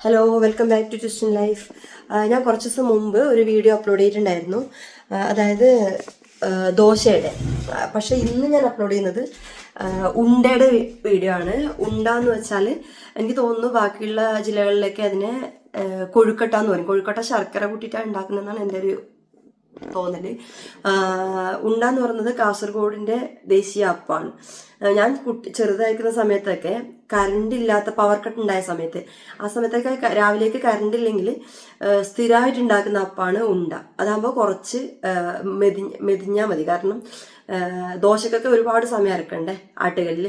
Hello, welcome back to twist in life. ഞാൻ കുറച്ച് ദിവസം മുമ്പ് ഒരു വീഡിയോ അപ്ലോഡ് ചെയ്തിട്ടുണ്ടായിരുന്നു, അതായത് ദോശയുടെ. പക്ഷേ ഇന്ന് ഞാൻ അപ്ലോഡ് ചെയ്യുന്നത് ഉണ്ടയുടെ വീഡിയോ ആണ്. ഉണ്ട എന്ന് വെച്ചാൽ എനിക്ക് തോന്നുന്നു ബാക്കിയുള്ള ജില്ലകളിലൊക്കെ അതിനെ കൊഴുക്കട്ട എന്ന് പറയും. കൊഴുക്കട്ട ശർക്കര കൂട്ടിയിട്ടാണ് ഉണ്ടാക്കുന്നതെന്നാണ് എൻ്റെ ഒരു തോന്നല്. ഉണ്ട എന്ന് പറയുന്നത് കാസർഗോഡിന്റെ ദേശീയ അപ്പമാണ്. ഞാൻ ചെറുതായിരിക്കുന്ന സമയത്തൊക്കെ കറണ്ട് ഇല്ലാത്ത പവർ കട്ട് ഉണ്ടായ സമയത്ത്, ആ സമയത്തൊക്കെ രാവിലേക്ക് കറണ്ട് ഇല്ലെങ്കിൽ സ്ഥിരമായിട്ട് ഉണ്ടാക്കുന്ന അപ്പമാണ് ഉണ്ട. അതാകുമ്പോൾ കുറച്ച് മെതിഞ്ഞാൽ മതി. കാരണം ദോശക്കൊക്കെ ഒരുപാട് സമയം അരക്കണ്ടേ ആട്ടുകല്ലിൽ.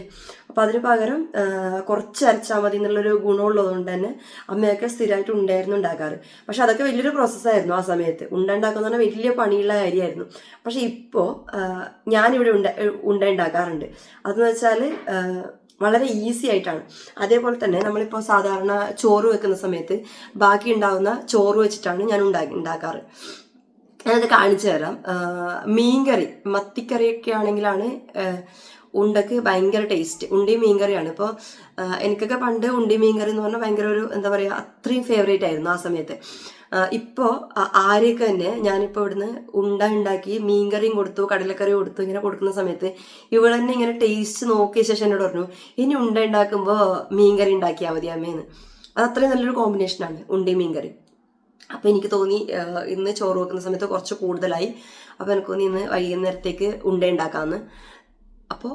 അപ്പം അതിന് പകരം കുറച്ച് അരച്ചാൽ മതി എന്നുള്ളൊരു ഗുണമുള്ളതുകൊണ്ട് തന്നെ അമ്മയൊക്കെ സ്ഥിരമായിട്ട് ഉണ്ടായിരുന്നു ഉണ്ടാക്കാറ്. പക്ഷെ അതൊക്കെ വലിയൊരു പ്രോസസ്സായിരുന്നു ആ സമയത്ത്. ഉണ്ട ഉണ്ടാക്കുന്ന പറഞ്ഞാൽ വലിയ പണിയുള്ള കാര്യമായിരുന്നു. പക്ഷെ ഇപ്പോൾ ഞാനിവിടെ ഉണ്ട ഉണ്ടാക്കാറുണ്ട്. അതെന്ന് വെച്ചാൽ വളരെ ഈസി ആയിട്ടാണ്. അതേപോലെ തന്നെ നമ്മളിപ്പോൾ സാധാരണ ചോറ് വെക്കുന്ന സമയത്ത് ബാക്കി ഉണ്ടാകുന്ന ചോറ് വെച്ചിട്ടാണ് ഞാൻ ഉണ്ടാക്കാറ്. ഞാനത് കാണിച്ചു തരാം. മീൻകറി, മത്തിക്കറിയൊക്കെ ആണെങ്കിലാണ് ഉണ്ടക്ക് ഭയങ്കര ടേസ്റ്റ്. ഉണ്ടയും മീൻകറിയാണ്. ഇപ്പോൾ എനിക്കൊക്കെ പണ്ട് ഉണ്ടി മീൻകറി എന്ന് പറഞ്ഞാൽ ഭയങ്കര ഒരു എന്താ പറയുക, അത്രയും ഫേവറേറ്റ് ആയിരുന്നു ആ സമയത്ത്. ഇപ്പോൾ ആരെയൊക്കെ തന്നെ ഞാനിപ്പോൾ ഇവിടുന്ന് ഉണ്ട ഉണ്ടാക്കി മീൻകറിയും കൊടുത്തു, കടലക്കറി കൊടുത്തു, ഇങ്ങനെ കൊടുക്കുന്ന സമയത്ത് ഇവൾ തന്നെ ഇങ്ങനെ ടേസ്റ്റ് നോക്കിയ ശേഷം എന്നോട് പറഞ്ഞു, ഇനി ഉണ്ട ഉണ്ടാക്കുമ്പോൾ മീൻകറി ഉണ്ടാക്കിയാൽ മതി അമ്മേന്ന്. അത് അത്രയും നല്ലൊരു കോമ്പിനേഷനാണ് ഉണ്ടി മീൻകറി. അപ്പോൾ എനിക്ക് തോന്നി ഇന്ന് ചോറ് വെക്കുന്ന സമയത്ത് കുറച്ച് കൂടുതലായി. അപ്പോൾ എനിക്ക് തോന്നി ഇന്ന് വൈകുന്നേരത്തേക്ക് ഉണ്ട ഉണ്ടാക്കാമെന്ന്. അപ്പോൾ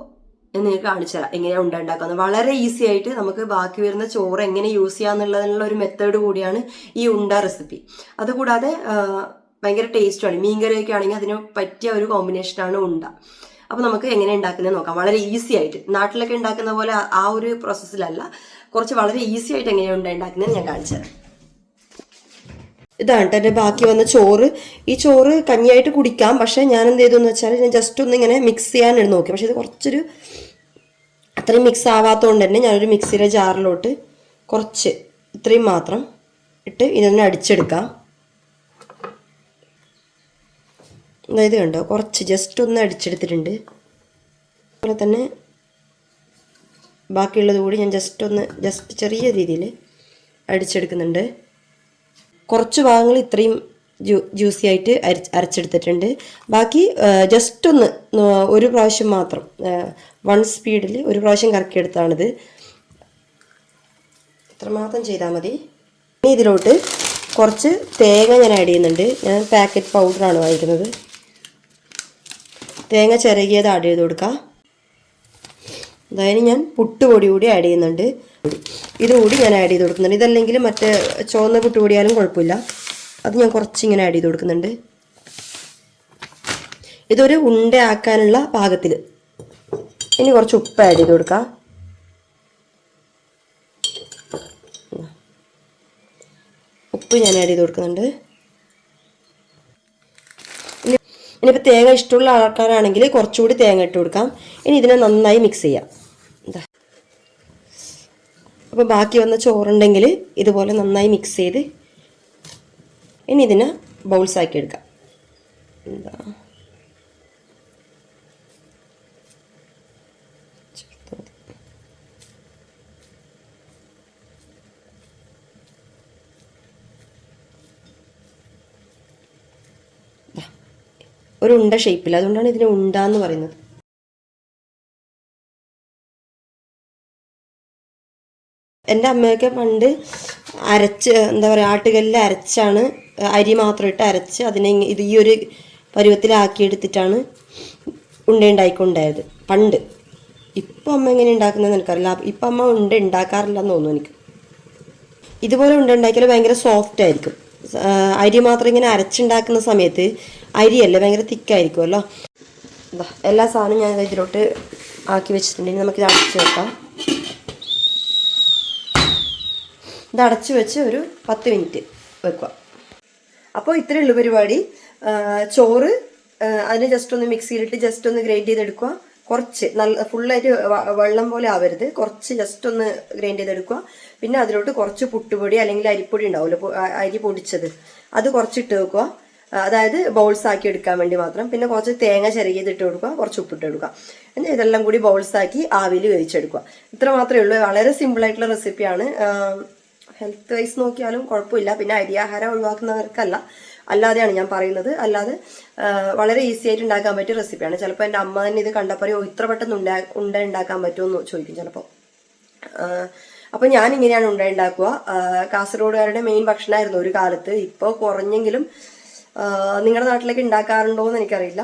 ഞാൻ നിങ്ങൾക്ക് കാണിച്ചു തരാം എങ്ങനെയാണ് ഉണ്ട ഉണ്ടാക്കുന്നത്. വളരെ ഈസി ആയിട്ട് നമുക്ക് ബാക്കി വരുന്ന ചോറ് എങ്ങനെ യൂസ് ചെയ്യാന്നുള്ളതിനുള്ള ഒരു മെത്തേഡ് കൂടിയാണ് ഈ ഉണ്ട റെസിപ്പി. അതുകൂടാതെ ഭയങ്കര ടേസ്റ്റുമാണ്. മീൻകറിയൊക്കെ ആണെങ്കിൽ അതിന് പറ്റിയ ഒരു കോമ്പിനേഷനാണ് ഉണ്ട. അപ്പോൾ നമുക്ക് എങ്ങനെ ഉണ്ടാക്കുന്നത് നോക്കാം. വളരെ ഈസി ആയിട്ട്, നാട്ടിലൊക്കെ ഉണ്ടാക്കുന്ന പോലെ ആ ഒരു പ്രോസസ്സിലല്ല, കുറച്ച് വളരെ ഈസി ആയിട്ട് എങ്ങനെയാണ് ഉണ്ടാക്കുന്നത് ഞാൻ കാണിച്ചു തരാം. ഇതാണ് എൻ്റെ ബാക്കി വന്ന ചോറ്. ഈ ചോറ് കഞ്ഞിയായിട്ട് കുടിക്കാം. പക്ഷേ ഞാൻ എന്ത് ചെയ്തു എന്ന് വെച്ചാൽ ഞാൻ ജസ്റ്റ് ഒന്ന് ഇങ്ങനെ മിക്സ് ചെയ്യാനാണ് നോക്കി. പക്ഷെ ഇത് കുറച്ചൊരു അത്രയും മിക്സ് ആവാത്തതുകൊണ്ട് തന്നെ ഞാനൊരു മിക്സിയുടെ ജാറിലോട്ട് കുറച്ച് ഇത്രയും മാത്രം ഇട്ട് ഇതൊന്ന് അടിച്ചെടുക്കാം. അതായത് കണ്ടോ, കുറച്ച് ജസ്റ്റ് ഒന്ന് അടിച്ചെടുത്തിട്ടുണ്ട്. അതുപോലെ തന്നെ ബാക്കിയുള്ളത് കൂടി ഞാൻ ജസ്റ്റ് ചെറിയ രീതിയിൽ അടിച്ചെടുക്കുന്നുണ്ട്. കുറച്ച് ഭാഗങ്ങൾ ഇത്രയും ജ്യൂസി ആയിട്ട് അരച്ചെടുത്തിട്ടുണ്ട്. ബാക്കി ജസ്റ്റ് ഒന്ന് ഒരു പ്രാവശ്യം മാത്രം, 1 സ്പീഡിൽ ഒരു പ്രാവശ്യം കറക്കിയെടുത്താണിത്. ഇത്രമാത്രം ചെയ്താൽ മതി. ഇനി ഇതിലോട്ട് കുറച്ച് തേങ്ങ ഞാൻ ആഡ് ചെയ്യുന്നുണ്ട്. ഞാൻ പാക്കറ്റ് പൗഡറാണ് വാങ്ങിക്കുന്നത്. തേങ്ങ ചിരകിയത് ആഡ് ചെയ്ത് കൊടുക്കാം. അതായത് ഞാൻ പുട്ടുപൊടി കൂടി ആഡ് ചെയ്യുന്നുണ്ട്. ഇതുകൂടി ഞാൻ ആഡ് ചെയ്ത് കൊടുക്കുന്നുണ്ട്. ഇതല്ലെങ്കിൽ മറ്റേ ചുവന്ന പുട്ടുപൊടിയാലും കുഴപ്പമില്ല. അത് ഞാൻ കുറച്ചിങ്ങനെ ആഡ് ചെയ്ത് കൊടുക്കുന്നുണ്ട്. ഇതൊരു ഉണ്ട ആക്കാനുള്ള പാകത്തിൽ. ഇനി കുറച്ച് ഉപ്പ് ആഡ് ചെയ്ത് കൊടുക്കാം. ഉപ്പ് ഞാൻ ആഡ് ചെയ്ത് കൊടുക്കുന്നുണ്ട്. ഇനിയിപ്പോൾ തേങ്ങ ഇഷ്ടമുള്ള ആൾക്കാരാണെങ്കിൽ കുറച്ചുകൂടി തേങ്ങ ഇട്ട് കൊടുക്കാം. ഇനി ഇതിനെ നന്നായി മിക്സ് ചെയ്യാം. എന്താ, അപ്പോൾ ബാക്കി വന്ന ചോറുണ്ടെങ്കിൽ ഇതുപോലെ നന്നായി മിക്സ് ചെയ്ത് ഇനി ഇതിനെ ബൗൾസാക്കി എടുക്കാം. എന്താ, ഒരു ഉണ്ട ഷേപ്പിൽ, അതുകൊണ്ടാണ് ഇതിനെ ഉണ്ട എന്ന് പറയുന്നത്. എൻ്റെ അമ്മയൊക്കെ പണ്ട് അരച്ച് എന്താ പറയുക, ആട്ടുകല്ലിൽ അരച്ചാണ്, അരി മാത്രം ഇട്ട് അരച്ച് അതിനെ ഈ ഒരു പരുവത്തിലാക്കിയെടുത്തിട്ടാണ് ഉണ്ടയുണ്ടായിക്കൊണ്ടായത് പണ്ട്. ഇപ്പം അമ്മ എങ്ങനെ ഉണ്ടാക്കുന്നതെന്ന് എനിക്കറിയില്ല. ഇപ്പം അമ്മ ഉണ്ട ഉണ്ടാക്കാറില്ലെന്ന് തോന്നുന്നു എനിക്ക്. ഇതുപോലെ ഉണ്ട ഉണ്ടാക്കിയാൽ ഭയങ്കര സോഫ്റ്റ് ആയിരിക്കും. അരി മാത്രം ഇങ്ങനെ അരച്ചുണ്ടാക്കുന്ന സമയത്ത് അരിയല്ലേ ഭയങ്കര തിക്കായിരിക്കുമല്ലോ. എല്ലാ സാധനവും ഞാൻ ഇതിലോട്ട് ആക്കി വെച്ചിട്ടുണ്ടെങ്കിൽ നമുക്കിത് അടച്ച് വെക്കാം. ഇത് അടച്ച് വെച്ച് ഒരു 10 മിനിറ്റ് വെക്കുക. അപ്പോൾ ഇത്രയേ ഉള്ളൂ പരിപാടി. ചോറ് അതിന് ജസ്റ്റ് ഒന്ന് മിക്സിയിലിട്ട് ജസ്റ്റ് ഒന്ന് ഗ്രൈൻഡ് ചെയ്തെടുക്കുക. കുറച്ച് നല്ല ഫുള്ളായിട്ട് വെള്ളം പോലെ ആവരുത്, കുറച്ച് ജസ്റ്റ് ഒന്ന് ഗ്രൈൻഡ് ചെയ്തെടുക്കുക. പിന്നെ അതിലോട്ട് കുറച്ച് പുട്ടുപൊടി അല്ലെങ്കിൽ അരിപ്പൊടി ഉണ്ടാവുമല്ലോ, അരി പൊടിച്ചത്, അത് കുറച്ചിട്ട് വെക്കുക. അതായത് ബൗൾസ് ആക്കി എടുക്കാൻ വേണ്ടി മാത്രം. പിന്നെ കുറച്ച് തേങ്ങ ചിരകിയത് കൊടുക്കുക, കുറച്ച് ഉപ്പിട്ട് കൊടുക്കുക. എന്നിട്ട് ഇതെല്ലാം കൂടി ബൗൾസ് ആക്കി ആവിയിൽ വേവിച്ചെടുക്കുക. ഇത്ര മാത്രമേ ഉള്ളൂ. വളരെ സിമ്പിളായിട്ടുള്ള റെസിപ്പിയാണ്. ഹെൽത്ത് വൈസ് നോക്കിയാലും കുഴപ്പമില്ല. പിന്നെ അരിയാഹാരം ഒഴിവാക്കുന്നവർക്കല്ല, അല്ലാതെയാണ് ഞാൻ പറയുന്നത്. അല്ലാതെ വളരെ ഈസി ആയിട്ട് ഉണ്ടാക്കാൻ പറ്റിയ റെസിപ്പിയാണ്. ചിലപ്പോൾ എൻ്റെ അമ്മ തന്നെ ഇത് കണ്ടപ്പോൾ ഇത്ര പെട്ടെന്ന് ഉണ്ട ഉണ്ടാക്കാൻ പറ്റുമെന്ന് ചോദിക്കും ചിലപ്പോൾ. അപ്പോൾ ഞാൻ ഇങ്ങനെയാണ് ഉണ്ട ഉണ്ടാക്കുക. കാസർഗോഡുകാരുടെ മെയിൻ ഭക്ഷണമായിരുന്നു ഒരു കാലത്ത്. ഇപ്പോൾ കുറഞ്ഞെങ്കിലും നിങ്ങളുടെ നാട്ടിലേക്ക് ഉണ്ടാക്കാറുണ്ടോ എന്ന് എനിക്കറിയില്ല.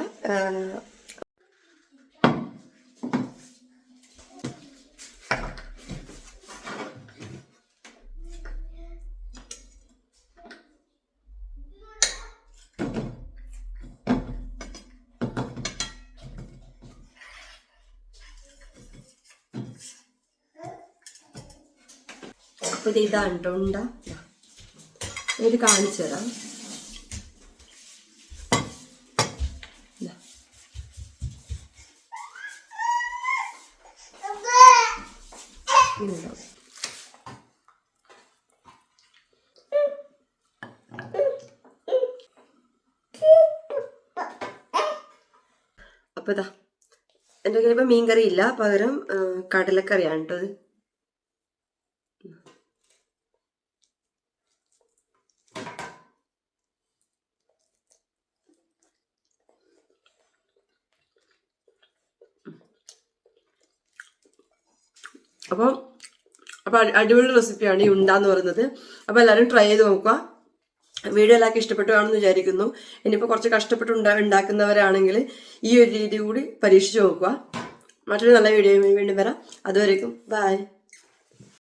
അപ്പോൾ ഇതാണ് കേട്ടോ ഉണ്ട. ഇത് കാണിച്ചു തരാം. അപ്പോൾ ഇതാ എൻ്റെ കയ്യിൽ ഇപ്പം മീൻകറി ഇല്ല, പകരം കടലക്കറിയാണ് കേട്ടോ ഇത്. അപ്പോൾ അടിപൊളി റെസിപ്പിയാണ് ഈ ഉണ്ടാന്ന് പറയുന്നത്. അപ്പോൾ എല്ലാവരും ട്രൈ ചെയ്ത് നോക്കുക. വീഡിയോ എല്ലാവർക്കും ഇഷ്ടപ്പെട്ടു കാണുമെന്ന് വിചാരിക്കുന്നു. ഇനിയിപ്പോൾ കുറച്ച് കഷ്ടപ്പെട്ട് ഉണ്ടാക്കുന്നവരാണെങ്കിൽ ഈ ഒരു രീതി കൂടി പരീക്ഷിച്ച് നോക്കുക. മറ്റൊരു നല്ല വീഡിയോ വീണ്ടും വരാം. അതുവരേക്കും ബൈ.